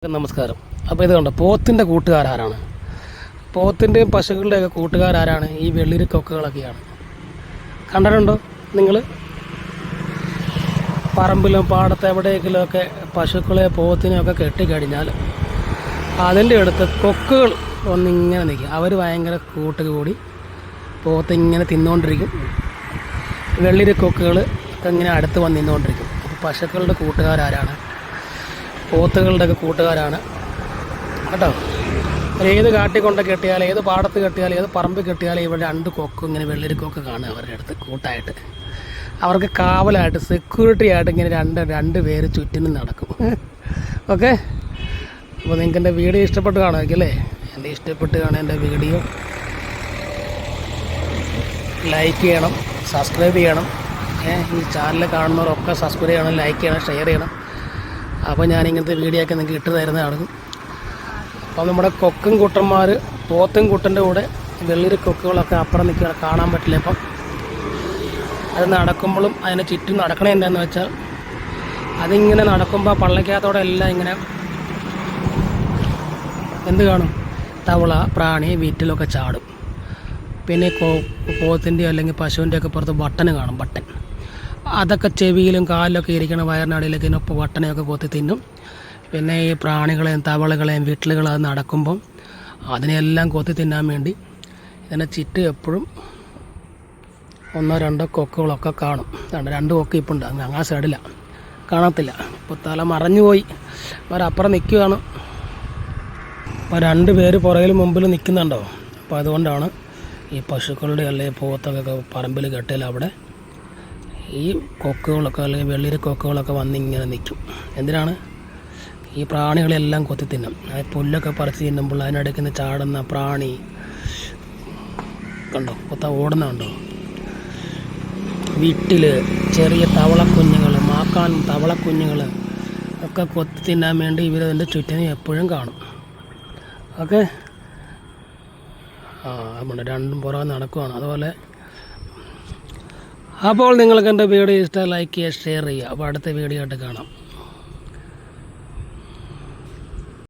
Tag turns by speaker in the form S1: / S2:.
S1: നമസ്കാരം. അപ്പോൾ ഇത് കണ്ടോ, പോത്തിൻ്റെ കൂട്ടുകാരാണ്, പോത്തിൻ്റെയും പശുക്കളുടെയൊക്കെ കൂട്ടുകാരാണ് ഈ വെള്ളിരിക്കൊക്കുകളൊക്കെയാണ്. കണ്ടിട്ടുണ്ടോ നിങ്ങൾ? പറമ്പിലും പാടത്ത് എവിടെയെങ്കിലുമൊക്കെ പശുക്കളെ പോത്തിനെയൊക്കെ കെട്ടിക്കഴിഞ്ഞാൽ അതിൻ്റെ അടുത്ത് കൊക്കുകൾ ഒന്നിങ്ങനെ നിൽക്കും. അവർ ഭയങ്കര കൂടി പോത്തിങ്ങനെ തിന്നുകൊണ്ടിരിക്കും. വെള്ളിരിക്കൊക്കുകൾ ഒക്കെ ഇങ്ങനെ അടുത്ത് വന്ന് നിന്നുകൊണ്ടിരിക്കും. അപ്പോൾ പശുക്കളുടെ കൂട്ടുകാരാണ്, പോത്തുകളുടെയൊക്കെ കൂട്ടുകാരാണ് കേട്ടോ. ഏത് കാട്ടിൽ കൊണ്ട് കെട്ടിയാൽ, ഏത് പാടത്ത് കെട്ടിയാൽ, ഏത് പറമ്പിൽ കെട്ടിയാൽ ഇവിടെ രണ്ട് കൊക്ക് ഇങ്ങനെ വെള്ളരിക്കൊക്കെ കാണുക അവരുടെ അടുത്ത് കൂട്ടായിട്ട്. അവർക്ക് കാവലായിട്ട്, സെക്യൂരിറ്റി ആയിട്ട് ഇങ്ങനെ രണ്ട് പേര് ചുറ്റിനും നടക്കും. ഓക്കെ, അപ്പോൾ നിങ്ങൾക്ക് എൻ്റെ വീഡിയോ ഇഷ്ടപ്പെട്ട് കാണുമായിരിക്കും അല്ലേ? എൻ്റെ ഇഷ്ടപ്പെട്ട് കാണാൻ എൻ്റെ വീഡിയോ ലൈക്ക് ചെയ്യണം, സബ്സ്ക്രൈബ് ചെയ്യണം. ഈ ചാനൽ കാണുന്നവരൊക്കെ സബ്സ്ക്രൈബ് ചെയ്യണം, ലൈക്ക് ചെയ്യണം, ഷെയർ ചെയ്യണം. അപ്പോൾ ഞാനിങ്ങനത്തെ വീഡിയോ ഒക്കെ നിങ്ങൾക്ക് ഇട്ട് തരുന്നതാണ്. അപ്പോൾ നമ്മുടെ കൊക്കും കുട്ടന്മാർ, പോത്തും കുട്ടൻ്റെ കൂടെ വെള്ളിരി കൊക്കുകളൊക്കെ അപ്പുറം നിൽക്കുക, കാണാൻ പറ്റില്ല. ഇപ്പം അത് നടക്കുമ്പോഴും അതിനെ ചുറ്റും നടക്കണേ എന്താണെന്ന് വെച്ചാൽ, അതിങ്ങനെ നടക്കുമ്പോൾ പള്ളക്കകത്തോടെ എല്ലാം ഇങ്ങനെ എന്ത് കാണും? തവള, പ്രാണി, വീട്ടിലൊക്കെ ചാടും. പിന്നെ പോത്തിൻ്റെയോ അല്ലെങ്കിൽ പശുവിൻ്റെയൊക്കെ പുറത്ത് ബട്ടൺ കാണും, ബട്ടൺ. അതൊക്കെ ചെവിയിലും കാലിലൊക്കെ ഇരിക്കണ വയറിനടിയിലൊക്കെ ഇപ്പോൾ വട്ടനെയൊക്കെ കൊത്തി തിന്നും. പിന്നെ ഈ പ്രാണികളെയും തവളകളെയും വീട്ടിലുകൾ അത് നടക്കുമ്പം അതിനെല്ലാം കൊത്തി തിന്നാൻ വേണ്ടി ഇതിനെ ചുറ്റും എപ്പോഴും ഒന്നോ രണ്ടോ കൊക്കുകളൊക്കെ കാണും. രണ്ട് കൊക്ക് ഇപ്പോൾ ഉണ്ട്, അങ്ങ് ആ സൈഡിലാണ്, കാണത്തില്ല. ഇപ്പോൾ തല മറഞ്ഞു പോയി, അവരപ്പുറം നിൽക്കുകയാണ്. അപ്പോൾ രണ്ട് പേര് പുറകിൽ മുമ്പിൽ നിൽക്കുന്നുണ്ടോ? അപ്പോൾ അതുകൊണ്ടാണ് ഈ പശുക്കളുടെ അല്ലെങ്കിൽ പോത്തൊക്കെ പറമ്പിൽ കെട്ടിയാൽ അവിടെ ഈ കൊക്കുകളൊക്കെ അല്ലെങ്കിൽ വെള്ളിരി കൊക്കുകളൊക്കെ വന്നിങ്ങനെ നിൽക്കും. എന്തിനാണ്? ഈ പ്രാണികളെല്ലാം കൊത്തി തിന്നും. പുല്ലൊക്കെ പറിച്ച് തിന്നുമ്പോൾ അതിനിടയ്ക്ക് നിന്ന് ചാടുന്ന പ്രാണി കണ്ടോ, ഓടുന്നുണ്ടോ? വീട്ടിൽ ചെറിയ തവളക്കുഞ്ഞുങ്ങൾ, മാക്കാൻ തവളക്കുഞ്ഞുങ്ങൾ ഒക്കെ കൊത്തി തിന്നാൻ വേണ്ടി ഇവരതിൻ്റെ ചുറ്റിനും എപ്പോഴും കാണും. ഓക്കെ, നമ്മുടെ രണ്ടും പുറകെ നടക്കുവാണ്. അതുപോലെ അപ്പോൾ നിങ്ങൾക്ക് എൻ്റെ വീഡിയോ ഇഷ്ടമായി ലൈക്ക് ചെയ്യുക, ഷെയർ ചെയ്യുക. അപ്പോൾ അടുത്ത വീഡിയോ ആയിട്ട് കാണാം.